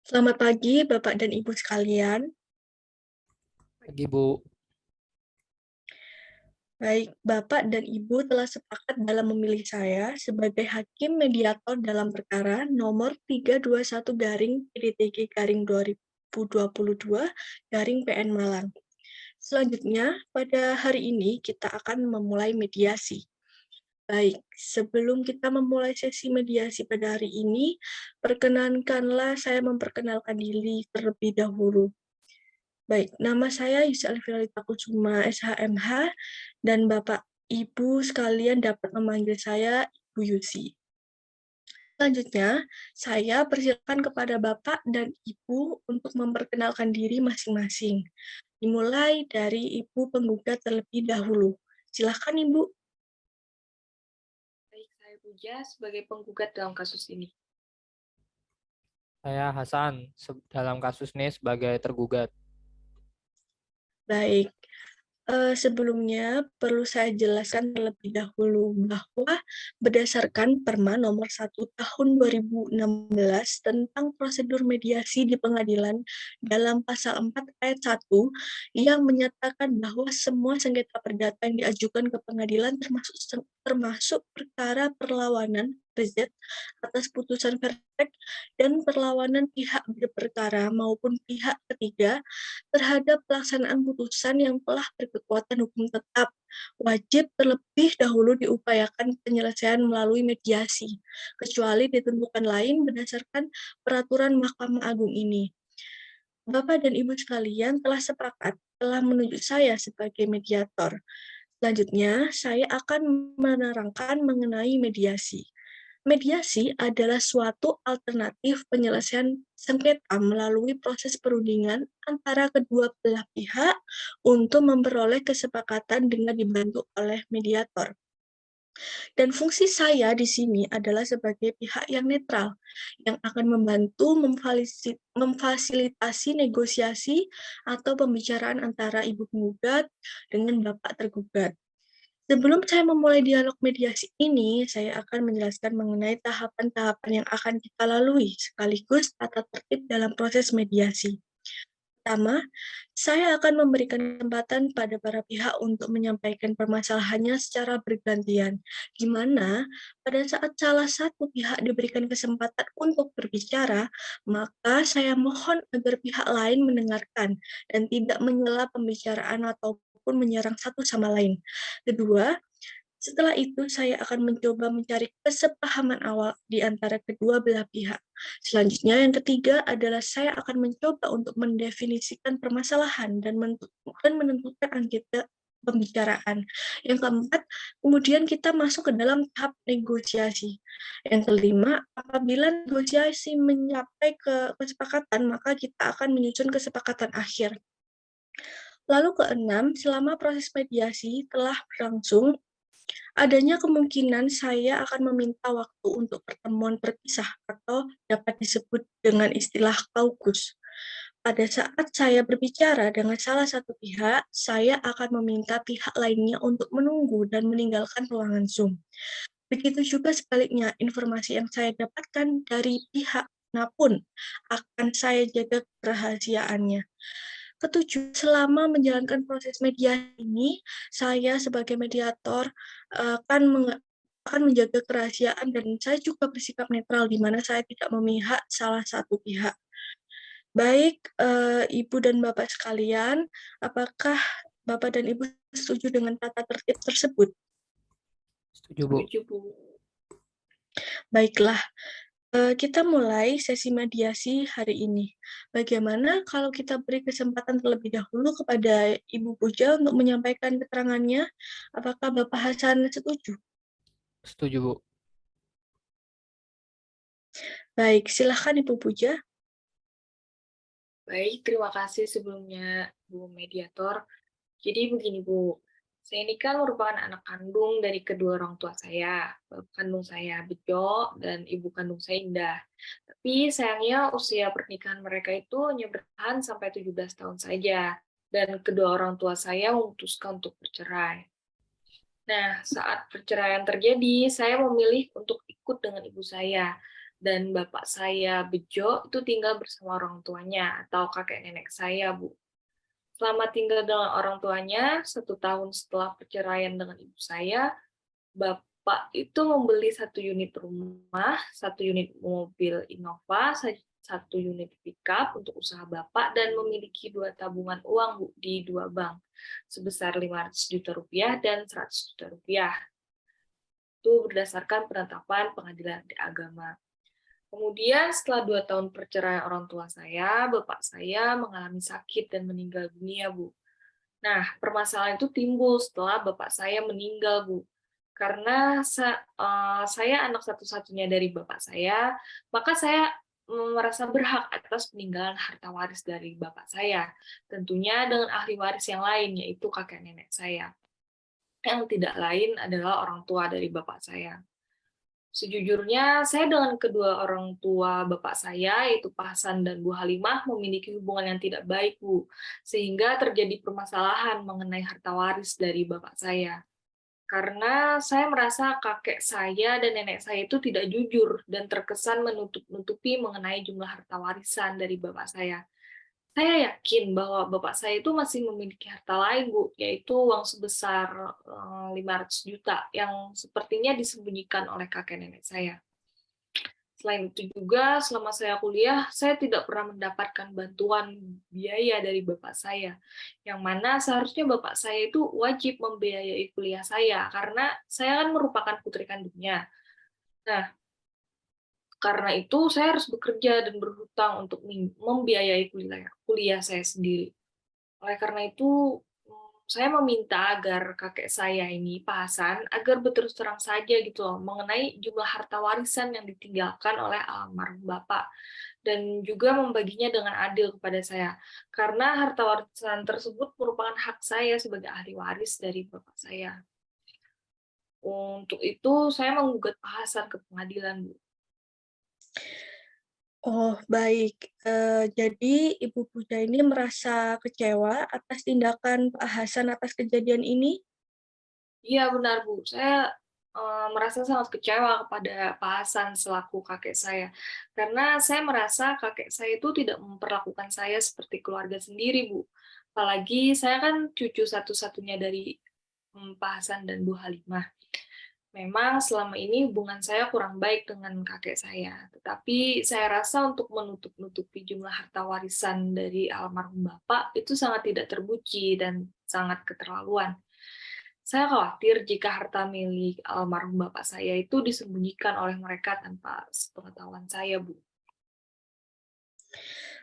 Selamat pagi, Bapak dan Ibu sekalian. Pagi, Bu. Baik, Bapak dan Ibu telah sepakat dalam memilih saya sebagai hakim mediator dalam perkara nomor 321 garing PDTG garing 2022 garing PN Malang. Selanjutnya, pada hari ini kita akan memulai mediasi. Baik, sebelum kita memulai sesi mediasi pada hari ini, perkenankanlah saya memperkenalkan diri terlebih dahulu. Baik, nama saya Yusya Elvira Kusuma, SHMH, dan Bapak Ibu sekalian dapat memanggil saya Ibu Yusi. Selanjutnya, saya persilakan kepada Bapak dan Ibu untuk memperkenalkan diri masing-masing. Dimulai dari Ibu penggugat terlebih dahulu. Silakan Ibu. Baik, saya Puja sebagai penggugat dalam kasus ini. Saya Hasan dalam kasus ini sebagai tergugat. Baik, sebelumnya perlu saya jelaskan terlebih dahulu bahwa berdasarkan Perma nomor 1 tahun 2016 tentang prosedur mediasi di pengadilan dalam pasal 4 ayat 1 yang menyatakan bahwa semua sengketa perdata yang diajukan ke pengadilan termasuk perkara perlawanan (PZ) atas putusan verdict dan perlawanan pihak berperkara maupun pihak ketiga terhadap pelaksanaan putusan yang telah berkekuatan hukum tetap, wajib terlebih dahulu diupayakan penyelesaian melalui mediasi, kecuali ditentukan lain berdasarkan peraturan Mahkamah Agung ini. Bapak dan Ibu sekalian telah menunjuk saya sebagai mediator. Selanjutnya, saya akan menerangkan mengenai mediasi. Mediasi adalah suatu alternatif penyelesaian sengketa melalui proses perundingan antara kedua belah pihak untuk memperoleh kesepakatan dengan dibantu oleh mediator. Dan fungsi saya di sini adalah sebagai pihak yang netral, yang akan membantu memfasilitasi negosiasi atau pembicaraan antara ibu penggugat dengan bapak tergugat. Sebelum saya memulai dialog mediasi ini, saya akan menjelaskan mengenai tahapan-tahapan yang akan kita lalui, sekaligus tata tertib dalam proses mediasi. Pertama, saya akan memberikan kesempatan pada para pihak untuk menyampaikan permasalahannya secara bergantian, di mana pada saat salah satu pihak diberikan kesempatan untuk berbicara, maka saya mohon agar pihak lain mendengarkan dan tidak menyela pembicaraan ataupun menyerang satu sama lain. Kedua, setelah itu, saya akan mencoba mencari kesepahaman awal di antara kedua belah pihak. Selanjutnya, yang ketiga adalah saya akan mencoba untuk mendefinisikan permasalahan dan menentukan agenda pembicaraan. Yang keempat, kemudian kita masuk ke dalam tahap negosiasi. Yang kelima, apabila negosiasi mencapai kesepakatan, maka kita akan menyusun kesepakatan akhir. Lalu keenam, selama proses mediasi telah berlangsung, adanya kemungkinan saya akan meminta waktu untuk pertemuan terpisah atau dapat disebut dengan istilah kaukus. Pada saat saya berbicara dengan salah satu pihak, saya akan meminta pihak lainnya untuk menunggu dan meninggalkan ruangan Zoom. Begitu juga sebaliknya, informasi yang saya dapatkan dari pihak manapun akan saya jaga kerahasiaannya. Ketujuh, selama menjalankan proses mediasi ini, saya sebagai mediator akan menjaga kerahasiaan dan saya juga bersikap netral di mana saya tidak memihak salah satu pihak. Baik, Ibu dan Bapak sekalian, apakah Bapak dan Ibu setuju dengan tata tertib tersebut? Setuju, Bu. Setuju, Bu. Baiklah, kita mulai sesi mediasi hari ini. Bagaimana kalau kita beri kesempatan terlebih dahulu kepada Ibu Puja untuk menyampaikan keterangannya? Apakah Bapak Hasan setuju? Setuju, Bu. Baik, silahkan Ibu Puja. Baik, terima kasih sebelumnya Bu Mediator. Jadi begini Bu, saya ini kan merupakan anak kandung dari kedua orang tua saya. Bapak kandung saya Bejo dan ibu kandung saya Indah. Tapi sayangnya usia pernikahan mereka itu hanya bertahan sampai 17 tahun saja. Dan kedua orang tua saya memutuskan untuk bercerai. Nah, saat perceraian terjadi, saya memilih untuk ikut dengan ibu saya. dan bapak saya Bejo itu tinggal bersama orang tuanya atau kakek nenek saya, Bu. Selama tinggal dengan orang tuanya, 1 tahun setelah perceraian dengan ibu saya, bapak itu membeli 1 unit rumah, 1 unit mobil Innova, 1 unit pickup untuk usaha bapak, dan memiliki 2 tabungan uang, Bu, di 2 bank, sebesar 500 juta rupiah dan 100 juta rupiah. Itu berdasarkan penetapan pengadilan agama. Kemudian setelah 2 tahun perceraian orang tua saya, bapak saya mengalami sakit dan meninggal dunia, Bu. Nah, permasalahan itu timbul setelah bapak saya meninggal, Bu. Karena saya anak satu-satunya dari bapak saya, maka saya merasa berhak atas peninggalan harta waris dari bapak saya. Tentunya dengan ahli waris yang lain, yaitu kakek nenek saya. Yang tidak lain adalah orang tua dari bapak saya. Sejujurnya, saya dengan kedua orang tua bapak saya, yaitu Pak Hasan dan Bu Halimah, memiliki hubungan yang tidak baik, Bu, sehingga terjadi permasalahan mengenai harta waris dari bapak saya. Karena saya merasa kakek saya dan nenek saya itu tidak jujur dan terkesan menutup-nutupi mengenai jumlah harta warisan dari bapak saya. Saya yakin bahwa bapak saya itu masih memiliki harta lain, Bu, yaitu uang sebesar 500 juta yang sepertinya disembunyikan oleh kakek nenek saya. Selain itu juga, selama saya kuliah, saya tidak pernah mendapatkan bantuan biaya dari bapak saya, yang mana seharusnya bapak saya itu wajib membiayai kuliah saya, karena saya kan merupakan putri kandungnya. Nah, karena itu saya harus bekerja dan berhutang untuk membiayai kuliah saya sendiri. Oleh karena itu, saya meminta agar kakek saya ini, Pak Hasan, agar berterus terang saja gitu loh, mengenai jumlah harta warisan yang ditinggalkan oleh almarhum Bapak, dan juga membaginya dengan adil kepada saya. Karena harta warisan tersebut merupakan hak saya sebagai ahli waris dari Bapak saya. Untuk itu, saya menggugat Pak Hasan ke pengadilan, Bu. Oh, baik. Jadi Ibu Puja ini merasa kecewa atas tindakan Pak Hasan atas kejadian ini? Iya benar, Bu. Saya merasa sangat kecewa kepada Pak Hasan selaku kakek saya. Karena saya merasa kakek saya itu tidak memperlakukan saya seperti keluarga sendiri, Bu. Apalagi saya kan cucu satu-satunya dari Pak Hasan dan Bu Halimah. Memang selama ini hubungan saya kurang baik dengan kakek saya, tetapi saya rasa untuk menutup-nutupi jumlah harta warisan dari almarhum Bapak itu sangat tidak terpuji dan sangat keterlaluan. Saya khawatir jika harta milik almarhum bapak saya itu disembunyikan oleh mereka tanpa sepengetahuan saya, Bu.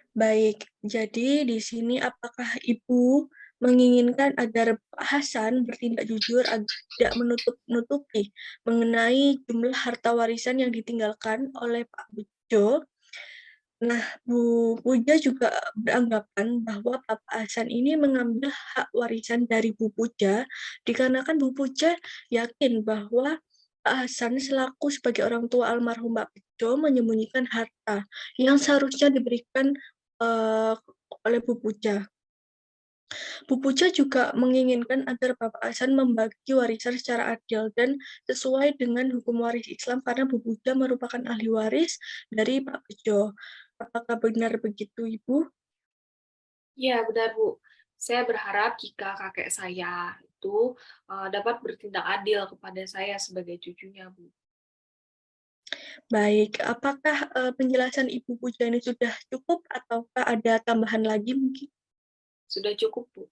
Baik, jadi di sini apakah Ibu menginginkan agar Pak Hasan bertindak jujur agar tidak menutup-nutupi mengenai jumlah harta warisan yang ditinggalkan oleh Pak Bejo? Nah, Bu Puja juga beranggapan bahwa Bapak Hasan ini mengambil hak warisan dari Bu Puja, dikarenakan Bu Puja yakin bahwa Pak Hasan selaku sebagai orang tua almarhum Pak Bejo menyembunyikan harta yang seharusnya diberikan oleh Bu Puja. Bu Puja juga menginginkan agar Bapak Hasan membagi warisan secara adil dan sesuai dengan hukum waris Islam karena Bu Puja merupakan ahli waris dari Pak Bejo. Apakah benar begitu, Ibu? Ya, benar, Bu. Saya berharap jika kakek saya itu dapat bertindak adil kepada saya sebagai cucunya, Bu. Baik, apakah penjelasan Ibu Puja ini sudah cukup ataukah ada tambahan lagi mungkin? Sudah cukup, Bu.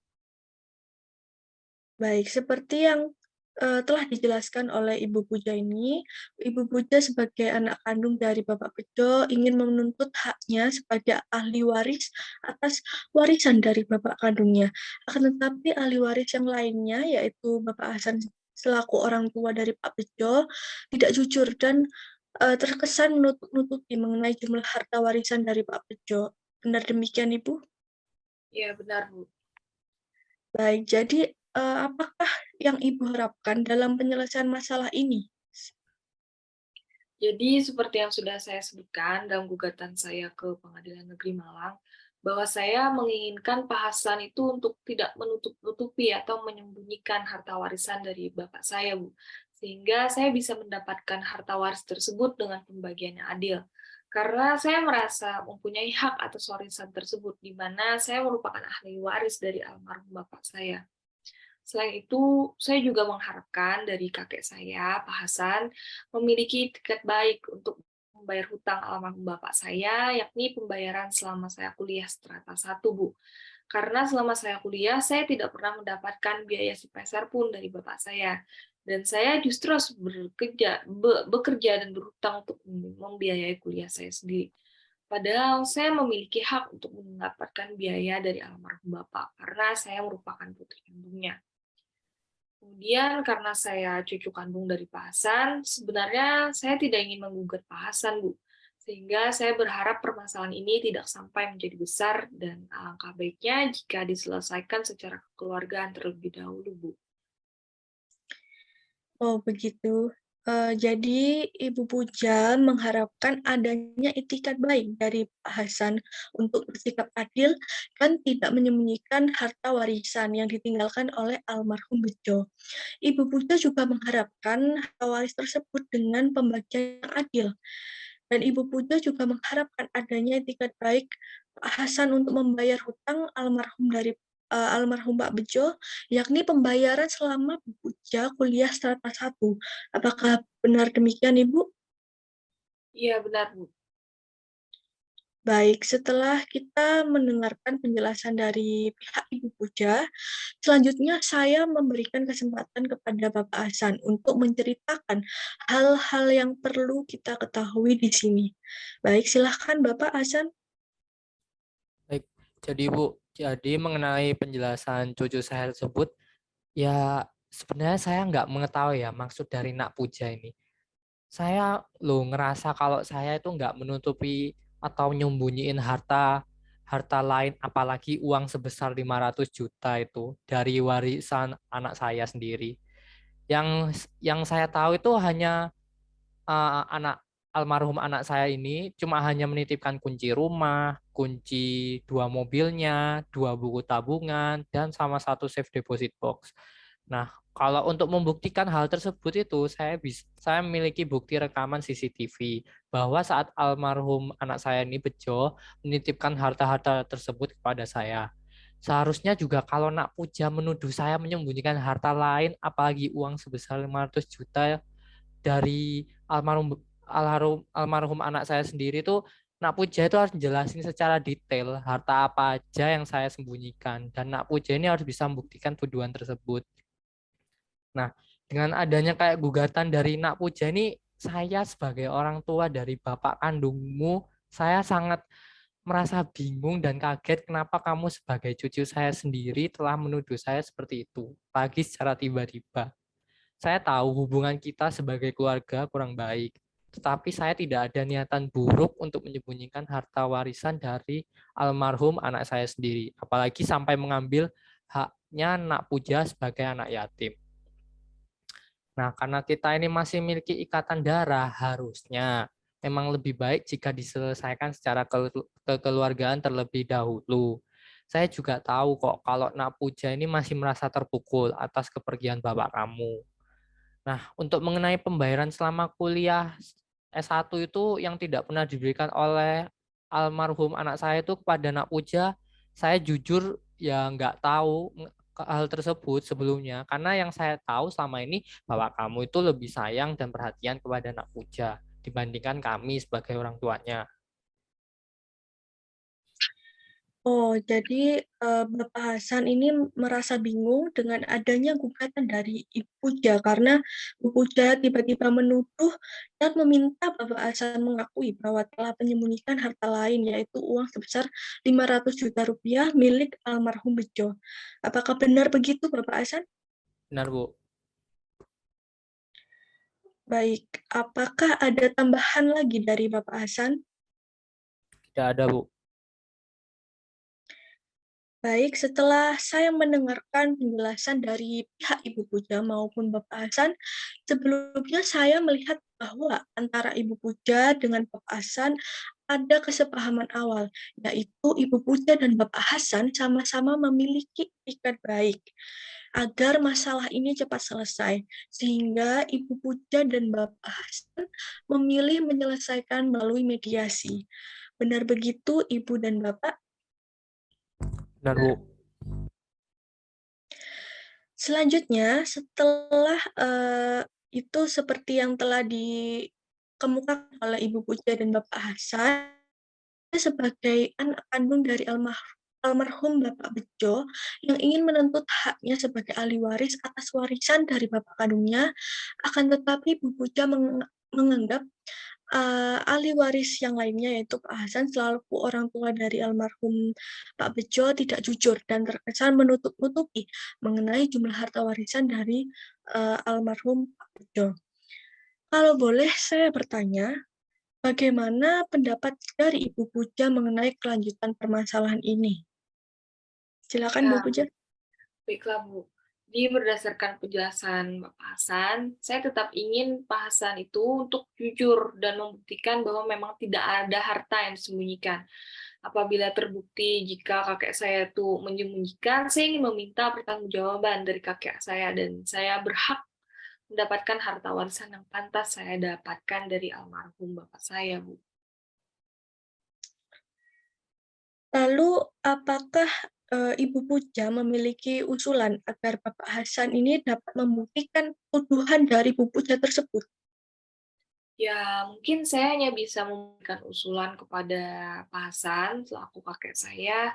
Baik, seperti yang telah dijelaskan oleh Ibu Puja ini, Ibu Puja sebagai anak kandung dari Bapak Bejo ingin menuntut haknya sebagai ahli waris atas warisan dari bapak kandungnya. Akan tetapi ahli waris yang lainnya, yaitu Bapak Hasan selaku orang tua dari Pak Bejo, tidak jujur dan terkesan menutup-nutupi mengenai jumlah harta warisan dari Pak Bejo. Benar demikian, Ibu? Ya, benar, Bu. Baik, jadi, apakah yang Ibu harapkan dalam penyelesaian masalah ini? Jadi seperti yang sudah saya sebutkan dalam gugatan saya ke Pengadilan Negeri Malang, bahwa saya menginginkan Pak Hasan itu untuk tidak menutup-nutupi atau menyembunyikan harta warisan dari bapak saya, Bu. sehingga saya bisa mendapatkan harta waris tersebut dengan pembagian yang adil. Karena saya merasa mempunyai hak atas warisan tersebut, di mana saya merupakan ahli waris dari almarhum bapak saya. Selain itu, saya juga mengharapkan dari kakek saya, Pak Hasan, memiliki etikat baik untuk membayar hutang almarhum bapak saya, yakni pembayaran selama saya kuliah strata 1, Bu. Karena selama saya kuliah, saya tidak pernah mendapatkan biaya sepeser pun dari bapak saya. Dan saya justru harus bekerja dan berhutang untuk membiayai kuliah saya sendiri. Padahal saya memiliki hak untuk mendapatkan biaya dari almarhum bapak, karena saya merupakan putri kandungnya. Kemudian karena saya cucu kandung dari Pak Hasan, sebenarnya saya tidak ingin menggugat Pak Hasan, Bu. Sehingga saya berharap permasalahan ini tidak sampai menjadi besar dan alangkah baiknya jika diselesaikan secara kekeluargaan terlebih dahulu, Bu. Oh, begitu. Jadi Ibu Puja mengharapkan adanya itikat baik dari Pak Hasan untuk bersikap adil dan tidak menyembunyikan harta warisan yang ditinggalkan oleh almarhum Bejo. Ibu Puja juga mengharapkan harta waris tersebut dengan pembagian yang adil. Dan Ibu Puja juga mengharapkan adanya itikat baik Pak Hasan untuk membayar hutang almarhum Pak Bejo, yakni pembayaran selama Bu Puja kuliah strata 1. Apakah benar demikian, Ibu? Iya, benar, Bu. Baik, setelah kita mendengarkan penjelasan dari pihak Ibu Puja, selanjutnya saya memberikan kesempatan kepada Bapak Hasan untuk menceritakan hal-hal yang perlu kita ketahui di sini. Baik, silahkan Bapak Hasan. Baik, jadi mengenai penjelasan cucu saya tersebut, ya sebenarnya saya nggak mengetahui ya maksud dari Nak Puja ini. Saya ngerasa kalau saya itu nggak menutupi atau nyembunyiin harta harta lain, apalagi uang sebesar 500 juta itu dari warisan anak saya sendiri. Yang saya tahu itu hanya anak almarhum anak saya ini cuma hanya menitipkan kunci rumah, kunci 2 mobilnya, 2 buku tabungan, dan sama 1 safe deposit box. Nah, kalau untuk membuktikan hal tersebut itu saya memiliki bukti rekaman CCTV bahwa saat almarhum anak saya ini Bejo menitipkan harta-harta tersebut kepada saya. Seharusnya juga kalau Nak Puja menuduh saya menyembunyikan harta lain, apalagi uang sebesar 500 juta dari almarhum anak saya sendiri tuh, Nak Puja itu harus jelasin secara detail harta apa aja yang saya sembunyikan, dan Nak Puja ini harus bisa membuktikan tuduhan tersebut. Nah, dengan adanya kayak gugatan dari Nak Puja ini, saya sebagai orang tua dari bapak kandungmu, saya sangat merasa bingung dan kaget kenapa kamu sebagai cucu saya sendiri telah menuduh saya seperti itu, lagi secara tiba-tiba. Saya tahu hubungan kita sebagai keluarga kurang baik, tetapi saya tidak ada niatan buruk untuk menyembunyikan harta warisan dari almarhum anak saya sendiri, apalagi sampai mengambil haknya Nak Puja sebagai anak yatim. Nah, karena kita ini masih memiliki ikatan darah, harusnya memang lebih baik jika diselesaikan secara kekeluargaan terlebih dahulu. Saya juga tahu kok kalau Nak Puja ini masih merasa terpukul atas kepergian bapak kamu. Nah, untuk mengenai pembayaran selama kuliah S1 itu yang tidak pernah diberikan oleh almarhum anak saya itu kepada Nak Puja, saya jujur ya nggak tahu hal tersebut sebelumnya. Karena yang saya tahu selama ini bahwa kamu itu lebih sayang dan perhatian kepada Nak Puja dibandingkan kami sebagai orang tuanya. Oh, jadi Bapak Hasan ini merasa bingung dengan adanya gugatan dari Ibu Puja karena Ibu Puja tiba-tiba menuduh dan meminta Bapak Hasan mengakui bahwa telah menyembunyikan harta lain, yaitu uang sebesar 500 juta rupiah milik almarhum Bejo. Apakah benar begitu, Bapak Hasan? Benar, Bu? Baik, apakah ada tambahan lagi dari Bapak Hasan? Tidak ada, Bu. Baik, setelah saya mendengarkan penjelasan dari pihak Ibu Puja maupun Bapak Hasan, sebelumnya saya melihat bahwa antara Ibu Puja dengan Bapak Hasan ada kesepahaman awal, yaitu Ibu Puja dan Bapak Hasan sama-sama memiliki itikat baik. agar masalah ini cepat selesai, sehingga Ibu Puja dan Bapak Hasan memilih menyelesaikan melalui mediasi. Benar begitu, Ibu dan Bapak? Benar, Bu. Selanjutnya, setelah itu seperti yang telah dikemukakan oleh Ibu Puja dan Bapak Hasan, sebagai anak kandung dari almarhum Bapak Bejo yang ingin menuntut haknya sebagai ahli waris atas warisan dari bapak kandungnya, akan tetapi Ibu Puja menganggap ahli waris yang lainnya yaitu Pak Hasan selaku orang tua dari almarhum Pak Bejo tidak jujur dan terkesan menutup-nutupi mengenai jumlah harta warisan dari almarhum Pak Bejo. Kalau boleh saya bertanya, bagaimana pendapat dari Ibu Puja mengenai kelanjutan permasalahan ini? Silakan Bu Ya, Puja. baiklah Bu. Jadi berdasarkan penjelasan Bapak Hasan, saya tetap ingin Pak Hasan itu untuk jujur dan membuktikan bahwa memang tidak ada harta yang disembunyikan. Apabila terbukti jika kakek saya itu menyembunyikan, saya ingin meminta pertanggungjawaban dari kakek saya dan saya berhak mendapatkan harta warisan yang pantas saya dapatkan dari almarhum bapak saya, Bu. Lalu apakah Ibu Puja memiliki usulan agar Bapak Hasan ini dapat membuktikan tuduhan dari Bu Puja tersebut? Ya, mungkin saya hanya bisa memberikan usulan kepada Pak Hasan selaku kakek saya,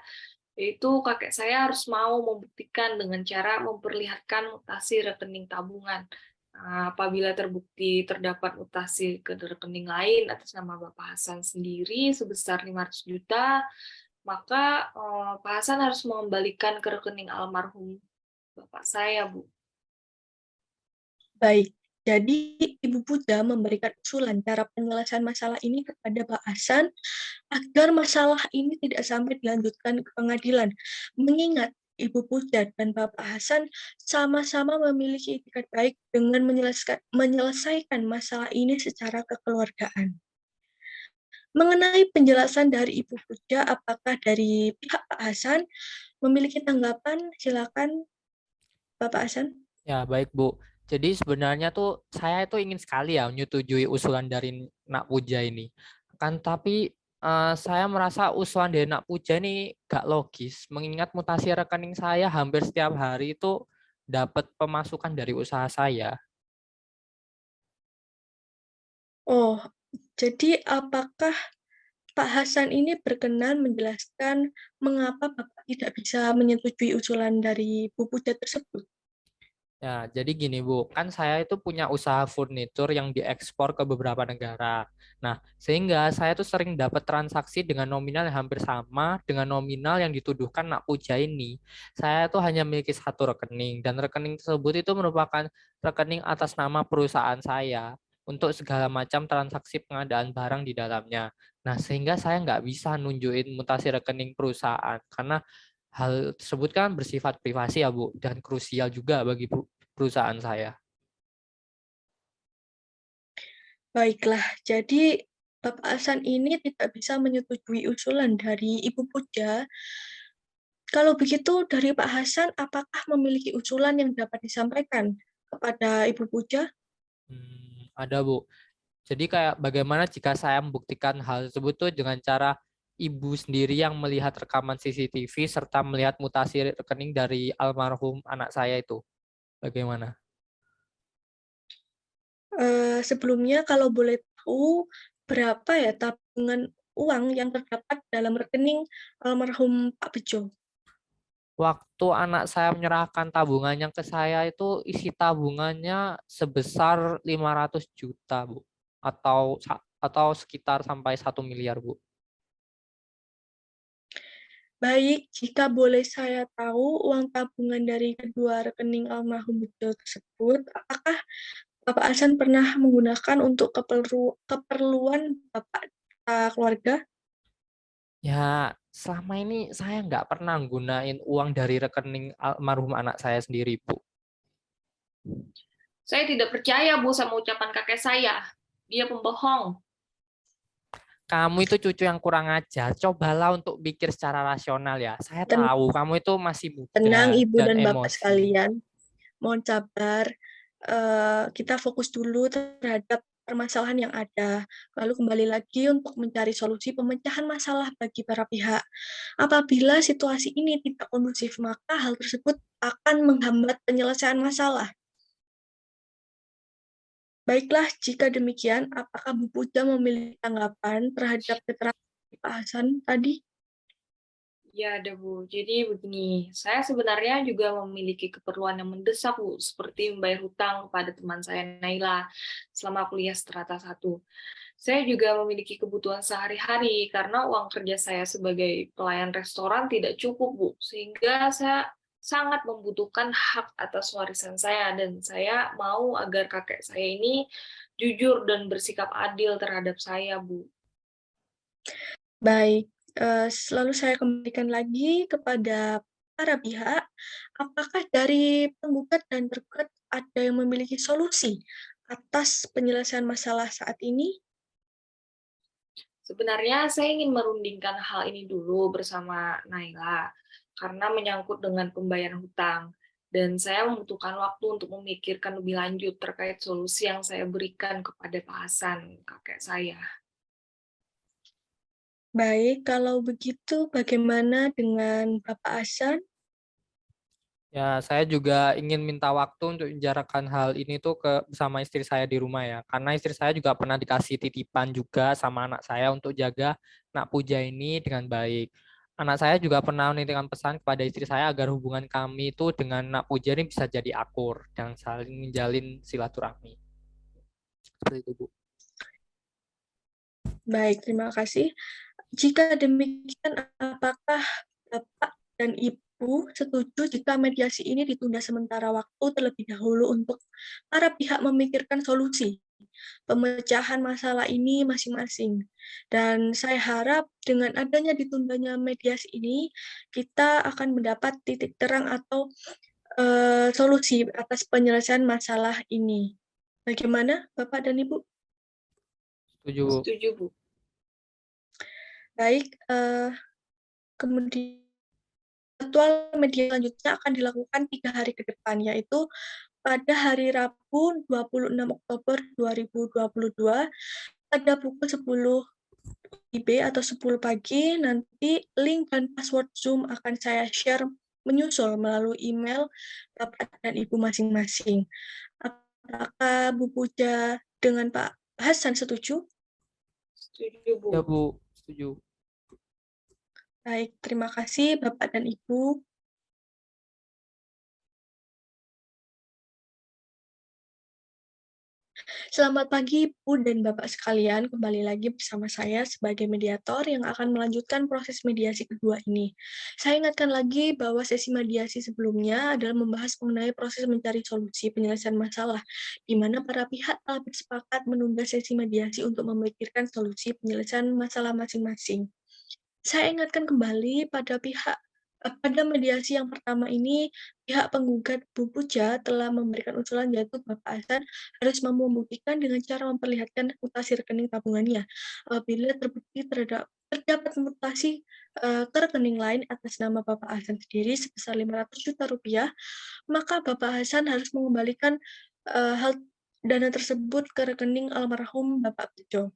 yaitu kakek saya harus mau membuktikan dengan cara memperlihatkan mutasi rekening tabungan. Nah, apabila terbukti terdapat mutasi ke rekening lain atas nama Bapak Hasan sendiri sebesar 500 juta, maka Pak Hasan harus mengembalikan ke rekening almarhum bapak saya, Bu. Baik, jadi Ibu Puja memberikan usulan cara penyelesaian masalah ini kepada Pak Hasan agar masalah ini tidak sampai dilanjutkan ke pengadilan. Mengingat Ibu Puja dan Bapak Hasan sama-sama memiliki itikat baik dengan menyelesaikan masalah ini secara kekeluargaan. Mengenai penjelasan dari Ibu Puja, apakah dari pihak Pak Hasan memiliki tanggapan? Silakan, Bapak Hasan. Ya, baik, Bu. Jadi sebenarnya tuh saya itu ingin sekali ya menyetujui usulan dari Nak Puja ini. Tapi saya merasa usulan dari Nak Puja ini gak logis, mengingat mutasi rekening saya hampir setiap hari itu dapat pemasukan dari usaha saya. Oh, jadi apakah Pak Hasan ini berkenan menjelaskan mengapa Bapak tidak bisa menyetujui usulan dari Bu Puja tersebut? Ya, jadi gini Bu, kan saya itu punya usaha furnitur yang diekspor ke beberapa negara. Nah, sehingga saya tuh sering dapat transaksi dengan nominal yang hampir sama dengan nominal yang dituduhkan Nak Puja ini. Saya tuh hanya memiliki satu rekening, dan rekening tersebut itu merupakan rekening atas nama perusahaan saya untuk segala macam transaksi pengadaan barang di dalamnya. Nah, sehingga saya nggak bisa nunjukin mutasi rekening perusahaan, karena hal tersebut kan bersifat privasi ya Bu, dan krusial juga bagi perusahaan saya. Baiklah, jadi Bapak Hasan ini tidak bisa menyetujui usulan dari Ibu Puja. Kalau begitu, dari Pak Hasan, apakah memiliki usulan yang dapat disampaikan kepada Ibu Puja? Ada Bu. Jadi kayak bagaimana jika saya membuktikan hal tersebut tuh dengan cara ibu sendiri yang melihat rekaman CCTV serta melihat mutasi rekening dari almarhum anak saya itu. Bagaimana? Sebelumnya, kalau boleh tahu, berapa ya tabungan uang yang terdapat dalam rekening almarhum Pak Bejo? Waktu anak saya menyerahkan tabungannya ke saya itu isi tabungannya sebesar 500 juta, Bu. Atau sekitar sampai 1 miliar, Bu. Baik, jika boleh saya tahu uang tabungan dari kedua rekening almarhum Bejo tersebut, apakah Bapak Hasan pernah menggunakan untuk keperluan Bapak keluarga? Ya, selama ini saya nggak pernah gunain uang dari rekening almarhum anak saya sendiri, Bu. Saya tidak percaya, Bu, sama ucapan kakek saya. Dia pembohong. Kamu itu cucu yang kurang ajar. Cobalah untuk pikir secara rasional ya. Saya Ten- tahu kamu itu masih Tenang, muda Ibu dan dan Bapak emosi. sekalian. mohon sabar, kita fokus dulu terhadap permasalahan yang ada, lalu kembali lagi untuk mencari solusi pemecahan masalah bagi para pihak. Apabila situasi ini tidak kondusif, maka hal tersebut akan menghambat penyelesaian masalah. Baiklah, jika demikian, apakah Bu Puja memiliki tanggapan terhadap keterangan Pak Hasan tadi? Ya, ada Bu. Jadi begini, saya sebenarnya juga memiliki keperluan yang mendesak Bu, seperti membayar hutang kepada teman saya Naila selama kuliah strata 1. Saya juga memiliki kebutuhan sehari-hari karena uang kerja saya sebagai pelayan restoran tidak cukup Bu, sehingga saya sangat membutuhkan hak atas warisan saya dan saya mau agar kakek saya ini jujur dan bersikap adil terhadap saya Bu. Baik, lalu saya kembalikan lagi kepada para pihak, apakah dari penggugat dan tergugat ada yang memiliki solusi atas penyelesaian masalah saat ini? Sebenarnya saya ingin merundingkan hal ini dulu bersama Naila, karena menyangkut dengan pembayaran hutang. Dan saya membutuhkan waktu untuk memikirkan lebih lanjut terkait solusi yang saya berikan kepada Pak Hasan, kakek saya. Baik, kalau begitu bagaimana dengan Bapak Hasan? Ya, saya juga ingin minta waktu untuk membicarakan hal ini tuh bersama istri saya di rumah ya. Karena istri saya juga pernah dikasih titipan juga sama anak saya untuk jaga Nak Puja ini dengan baik. Anak saya juga pernah menitipkan pesan kepada istri saya agar hubungan kami itu dengan Nak Puja ini bisa jadi akur dan saling menjalin silaturahmi. Seperti itu, Bu. Baik, terima kasih. Jika demikian, apakah Bapak dan Ibu setuju jika mediasi ini ditunda sementara waktu terlebih dahulu untuk para pihak memikirkan solusi pemecahan masalah ini masing-masing? Dan saya harap dengan adanya ditundanya mediasi ini, kita akan mendapat titik terang atau solusi atas penyelesaian masalah ini. Bagaimana Bapak dan Ibu? Setuju, Bu. Setuju, Bu. Baik, kemudian jadwal media selanjutnya akan dilakukan 3 hari ke depan, yaitu pada hari Rabu 26 Oktober 2022 pada pukul 10 WIB atau 10 pagi. Nanti link dan password Zoom akan saya share menyusul melalui email Bapak dan Ibu masing-masing. Apakah Bu Puja dengan Pak Hasan setuju? Setuju, Bu. Ya, Bu. Setuju. Baik, terima kasih Bapak dan Ibu. Selamat pagi, Bu dan Bapak sekalian. Kembali lagi bersama saya sebagai mediator yang akan melanjutkan proses mediasi kedua ini. Saya ingatkan lagi bahwa sesi mediasi sebelumnya adalah membahas mengenai proses mencari solusi penyelesaian masalah, di mana para pihak telah bersepakat menunda sesi mediasi untuk memikirkan solusi penyelesaian masalah masing-masing. Saya ingatkan kembali pada mediasi yang pertama ini, pihak penggugat Bu Puja telah memberikan usulan yaitu Bapak Hasan harus mampu membuktikan dengan cara memperlihatkan mutasi rekening tabungannya. Apabila terbukti terdapat mutasi ke rekening lain atas nama Bapak Hasan sendiri sebesar Rp500 juta, maka Bapak Hasan harus mengembalikan hal dana tersebut ke rekening almarhum Bapak Bejo.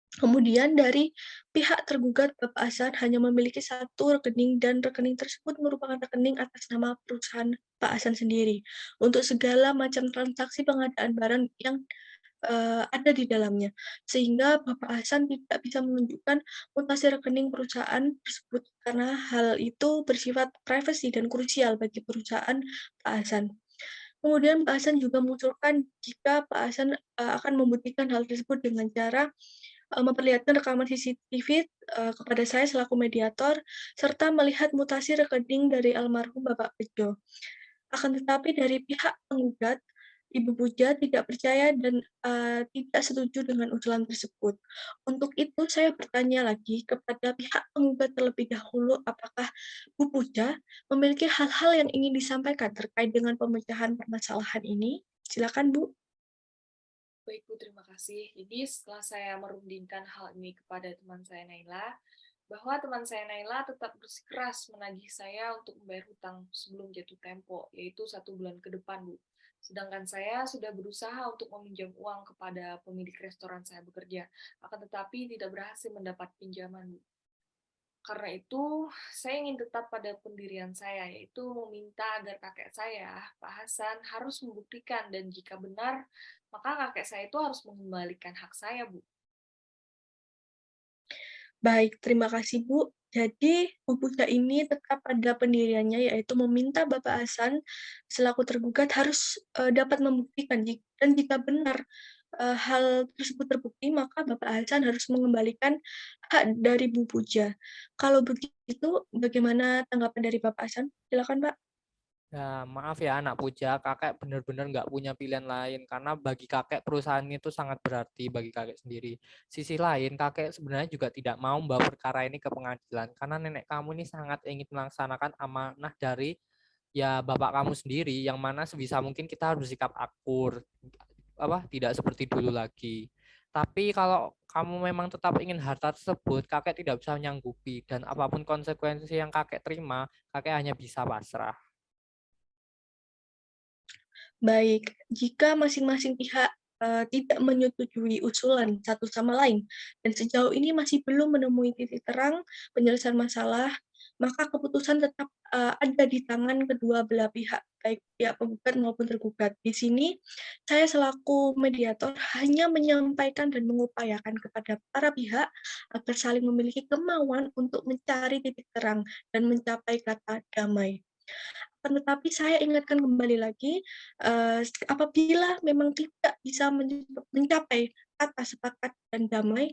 Kemudian dari pihak tergugat, Bapak Hasan hanya memiliki satu rekening dan rekening tersebut merupakan rekening atas nama perusahaan Pak Hasan sendiri untuk segala macam transaksi pengadaan barang yang ada di dalamnya. Sehingga Bapak Hasan tidak bisa menunjukkan mutasi rekening perusahaan tersebut karena hal itu bersifat privasi dan krusial bagi perusahaan Pak Hasan. Kemudian Pak Hasan juga mengusulkan jika Pak Hasan akan membuktikan hal tersebut dengan cara memperlihatkan rekaman CCTV kepada saya selaku mediator, serta melihat mutasi rekening dari almarhum Bapak Bejo. Akan tetapi dari pihak penggugat, Ibu Puja tidak percaya dan tidak setuju dengan usulan tersebut. Untuk itu saya bertanya lagi kepada pihak penggugat terlebih dahulu, apakah Bu Puja memiliki hal-hal yang ingin disampaikan terkait dengan pemecahan permasalahan ini? Silakan Bu. Baik, Bu, terima kasih. Jadi setelah saya merundingkan hal ini kepada teman saya Naila, bahwa teman saya Naila tetap bersikeras menagih saya untuk membayar hutang sebelum jatuh tempo, yaitu 1 bulan ke depan, Bu. Sedangkan saya sudah berusaha untuk meminjam uang kepada pemilik restoran saya bekerja, akan tetapi tidak berhasil mendapat pinjaman, Bu. Karena itu, saya ingin tetap pada pendirian saya, yaitu meminta agar kakek saya, Pak Hasan, harus membuktikan dan jika benar, maka kakek saya itu harus mengembalikan hak saya, Bu. Baik, terima kasih Bu. Jadi, Bu Puja ini tetap pada pendiriannya, yaitu meminta Bapak Hasan selaku tergugat harus dapat membuktikan dan jika benar hal tersebut terbukti, maka Bapak Hasan harus mengembalikan hak dari Bu Puja. Kalau begitu, bagaimana tanggapan dari Bapak Hasan? Silakan, Pak. Ya, maaf ya anak puja, kakek benar-benar nggak punya pilihan lain karena bagi kakek perusahaan itu sangat berarti bagi kakek sendiri. Sisi lain, kakek sebenarnya juga tidak mau membawa perkara ini ke pengadilan karena nenek kamu ini sangat ingin melaksanakan amanah dari ya bapak kamu sendiri, yang mana sebisa mungkin kita harus bersikap akur, tidak seperti dulu lagi. Tapi kalau kamu memang tetap ingin harta tersebut, kakek tidak bisa menyanggupi dan apapun konsekuensi yang kakek terima, kakek hanya bisa pasrah. Baik, jika masing-masing pihak tidak menyetujui usulan satu sama lain dan sejauh ini masih belum menemui titik terang penyelesaian masalah, maka keputusan tetap ada di tangan kedua belah pihak, baik pihak penggugat maupun tergugat. Di sini, saya selaku mediator hanya menyampaikan dan mengupayakan kepada para pihak agar saling memiliki kemauan untuk mencari titik terang dan mencapai kata damai. Akan tetapi saya ingatkan kembali lagi, apabila memang tidak bisa mencapai kata sepakat dan damai,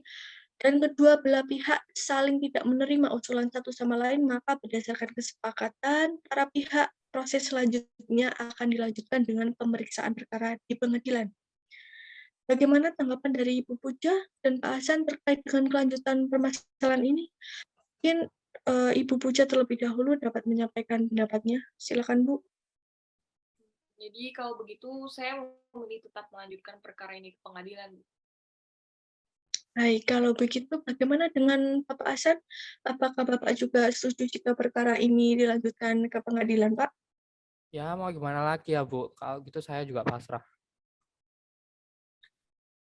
dan kedua belah pihak saling tidak menerima usulan satu sama lain, maka berdasarkan kesepakatan, para pihak proses selanjutnya akan dilanjutkan dengan pemeriksaan perkara di pengadilan. Bagaimana tanggapan dari Ibu Puja dan Pak Hasan terkait dengan kelanjutan permasalahan ini? Mungkin Ibu Puja terlebih dahulu dapat menyampaikan pendapatnya. Silakan, Bu. Jadi kalau begitu, saya memilih tetap melanjutkan perkara ini ke pengadilan, Bu. Baik, kalau begitu bagaimana dengan Bapak Hasan? Apakah Bapak juga setuju jika perkara ini dilanjutkan ke pengadilan, Pak? Ya mau gimana lagi ya Bu, kalau gitu saya juga pasrah.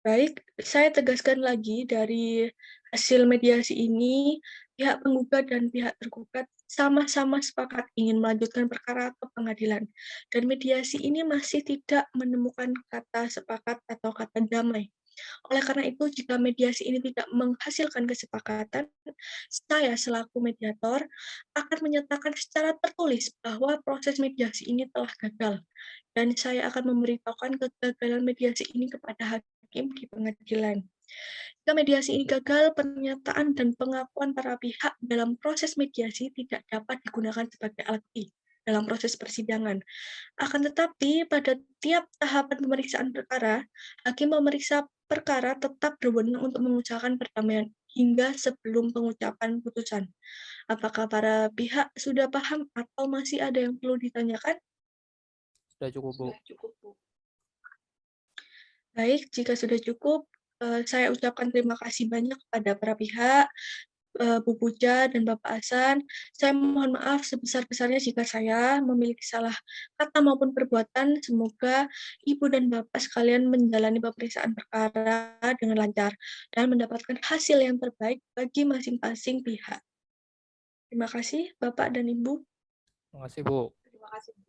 Baik, saya tegaskan lagi dari hasil mediasi ini, pihak penggugat dan pihak tergugat sama-sama sepakat ingin melanjutkan perkara ke pengadilan. Dan mediasi ini masih tidak menemukan kata sepakat atau kata damai. Oleh karena itu, jika mediasi ini tidak menghasilkan kesepakatan, saya selaku mediator akan menyatakan secara tertulis bahwa proses mediasi ini telah gagal, dan saya akan memberitahukan kegagalan mediasi ini kepada hakim di pengadilan. Jika mediasi ini gagal, pernyataan dan pengakuan para pihak dalam proses mediasi tidak dapat digunakan sebagai alat bukti dalam proses persidangan. Akan tetapi, pada tiap tahapan pemeriksaan perkara, hakim memeriksa perkara tetap berwenang untuk mengusahakan perdamaian hingga sebelum pengucapan putusan. Apakah para pihak sudah paham atau masih ada yang perlu ditanyakan? Sudah cukup Bu. Sudah cukup, Bu. Baik, jika sudah cukup, saya ucapkan terima kasih banyak kepada para pihak, Bu Puja dan Bapak Hasan. Saya mohon maaf sebesar-besarnya jika saya memiliki salah kata maupun perbuatan. Semoga Ibu dan Bapak sekalian menjalani pemeriksaan perkara dengan lancar dan mendapatkan hasil yang terbaik bagi masing-masing pihak. Terima kasih Bapak dan Ibu. Terima kasih Bu. Terima kasih, Bu.